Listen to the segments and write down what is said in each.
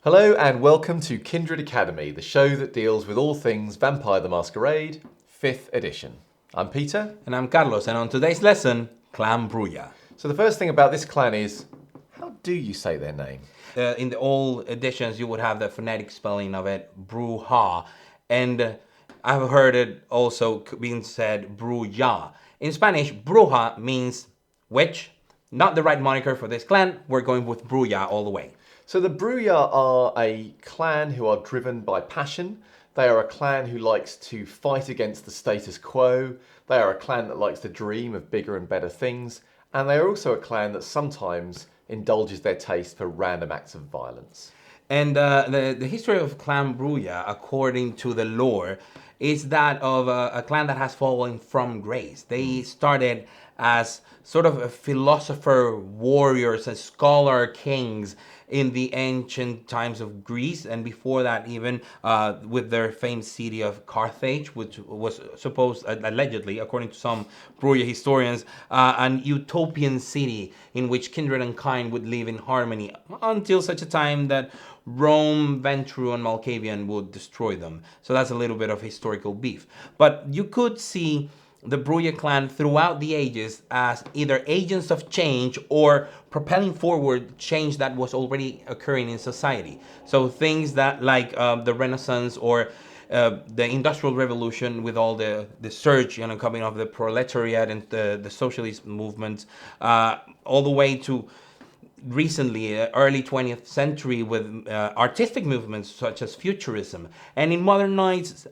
Hello and welcome to Kindred Academy, the show that deals with all things Vampire the Masquerade, 5th edition. I'm Peter. And I'm Carlos, and on today's lesson, Clan Brujah. So the first thing about this clan is, how do you say their name? In the old editions, you would have the phonetic spelling of it, Brujah, and I've heard it also being said Brujah. In Spanish, Bruja means witch. Not the right moniker for this clan. We're going with Brujah all the way. So the Brujah are a clan who are driven by passion. They are a clan who likes to fight against the status quo. They are a clan that likes to dream of bigger and better things. And they are also a clan that sometimes indulges their taste for random acts of violence. And the history of Clan Brujah, according to the lore, is that of a clan that has fallen from grace. They started as sort of a philosopher warriors and scholar kings in the ancient times of Greece, and before that even with their famed city of Carthage, which was supposed, allegedly, according to some Brujah historians, an utopian city in which kindred and kind would live in harmony until such a time that Rome, Ventru, and Malkavian would destroy them. So that's a little bit of historical beef. But you could see the Brujah clan throughout the ages as either agents of change or propelling forward change that was already occurring in society. So things that like the Renaissance or the Industrial Revolution with all the surge, coming of the proletariat and the socialist movement, all the way to recently, early 20th century, with artistic movements such as futurism. And in modern nights,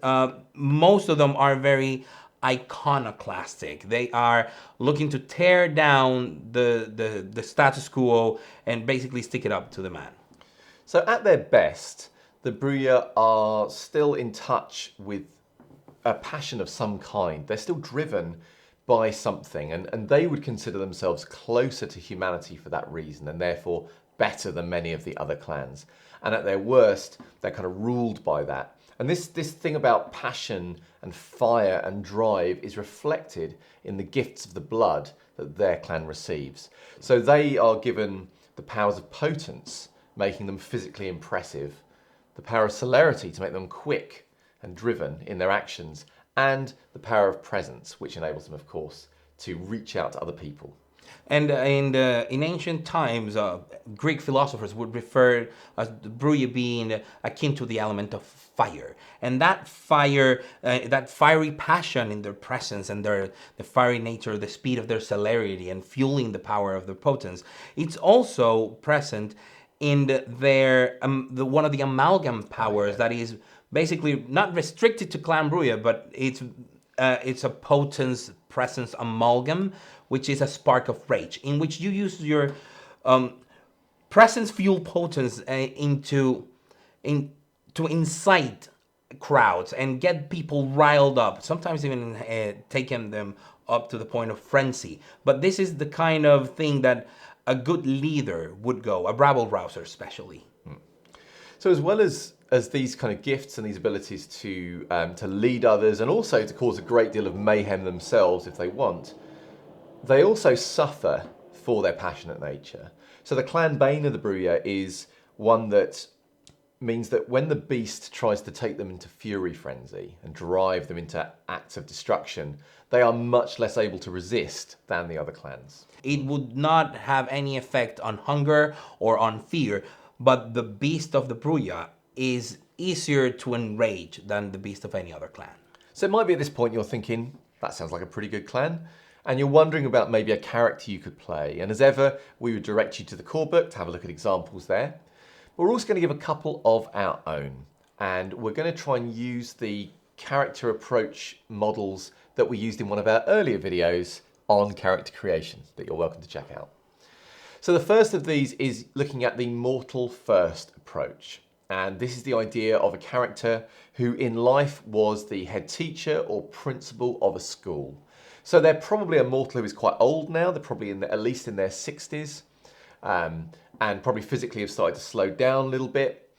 most of them are very iconoclastic. They are looking to tear down the status quo and basically stick it up to the man. So at their best, the Brujah are still in touch with a passion of some kind. They're still driven by something, and they would consider themselves closer to humanity for that reason, and therefore better than many of the other clans. And at their worst, they're kind of ruled by that. And this thing about passion and fire and drive is reflected in the gifts of the blood that their clan receives. So they are given the powers of potence, making them physically impressive, the power of celerity to make them quick and driven in their actions, and the power of presence, which enables them, of course, to reach out to other people. And in ancient times, Greek philosophers would refer as the Brujah being akin to the element of fire. And that fire, that fiery passion in their presence and the fiery nature, the speed of their celerity and fueling the power of their potence, it's also present in their one of the amalgam powers that is basically not restricted to Clan Brujah, but it's a potence presence amalgam, which is a spark of rage, in which you use your presence fuel potence to incite crowds and get people riled up, sometimes even taking them up to the point of frenzy. But this is the kind of thing that a good leader would go, a rabble rouser especially. So as well as these kind of gifts and these abilities to lead others and also to cause a great deal of mayhem themselves if they want, they also suffer for their passionate nature. So the clan Bane of the Brujah is one that means that when the beast tries to take them into fury frenzy and drive them into acts of destruction, they are much less able to resist than the other clans. It would not have any effect on hunger or on fear, but the beast of the Brujah is easier to enrage than the beast of any other clan. So it might be at this point you're thinking, that sounds like a pretty good clan, and you're wondering about maybe a character you could play. And as ever, we would direct you to the core book to have a look at examples there. But we're also going to give a couple of our own, and we're going to try and use the character approach models that we used in one of our earlier videos on character creation that you're welcome to check out. So the first of these is looking at the mortal first approach. And this is the idea of a character who in life was the head teacher or principal of a school. So they're probably a mortal who is quite old now. They're probably at least in their 60s, and probably physically have started to slow down a little bit.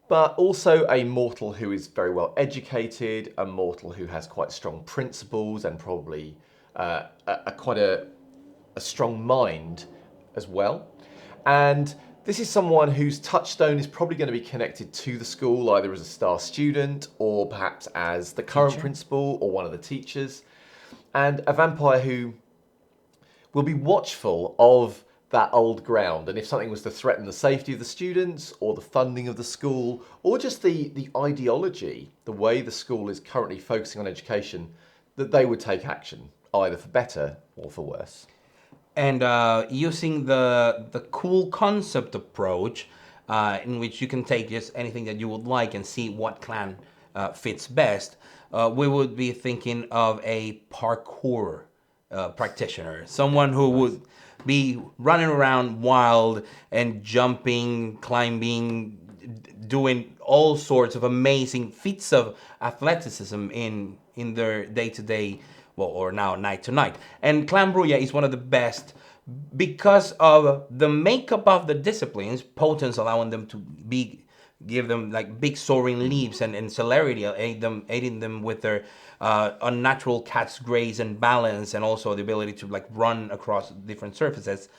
But also a mortal who is very well educated, a mortal who has quite strong principles and probably quite a strong mind as well. And This is someone whose touchstone is probably going to be connected to the school, either as a star student or perhaps as the current principal or one of the teachers. And a vampire who will be watchful of that old ground. And if something was to threaten the safety of the students or the funding of the school or just the ideology, the way the school is currently focusing on education, that they would take action, either for better or for worse. And using the cool concept approach, in which you can take just anything that you would like and see what clan fits best, we would be thinking of a parkour practitioner, someone who would be running around wild and jumping, climbing, doing all sorts of amazing feats of athleticism in their day-to-day, well, or now night to night. And Clan Brujah is one of the best because of the makeup of the disciplines, potence allowing them to give them like big soaring leaps and celerity, aiding them with their unnatural cat's grace and balance, and also the ability to like run across different surfaces.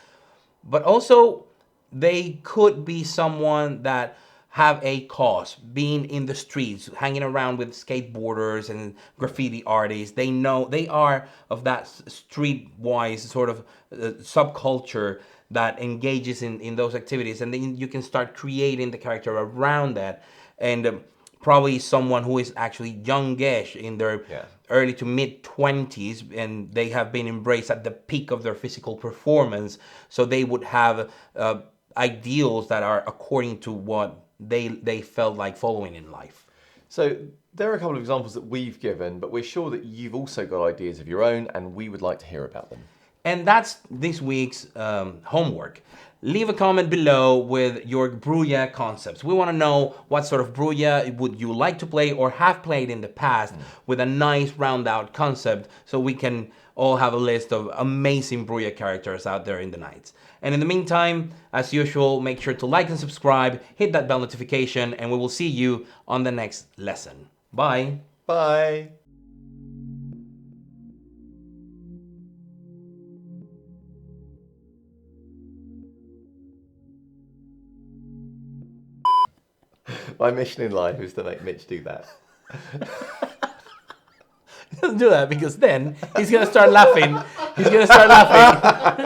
But also, they could be someone that have a cause, being in the streets, hanging around with skateboarders and graffiti artists. They know they are of that streetwise sort of subculture that engages in those activities, and then you can start creating the character around that. And probably someone who is actually youngish in their early to mid 20s, and they have been embraced at the peak of their physical performance, so they would have ideals that are according to what they felt like following in life. So there are a couple of examples that we've given, but we're sure that you've also got ideas of your own, and we would like to hear about them. And that's this week's homework. Leave a comment below with your Brujah concepts. We want to know what sort of Brujah would you like to play or have played in the past with a nice round out concept, so we can all have a list of amazing Brujah characters out there in the nights. And in the meantime, as usual, make sure to like and subscribe, hit that bell notification, and we will see you on the next lesson. Bye. Bye. My mission in life is to make Mitch do that. He doesn't do that because then he's going to start laughing. He's going to start laughing.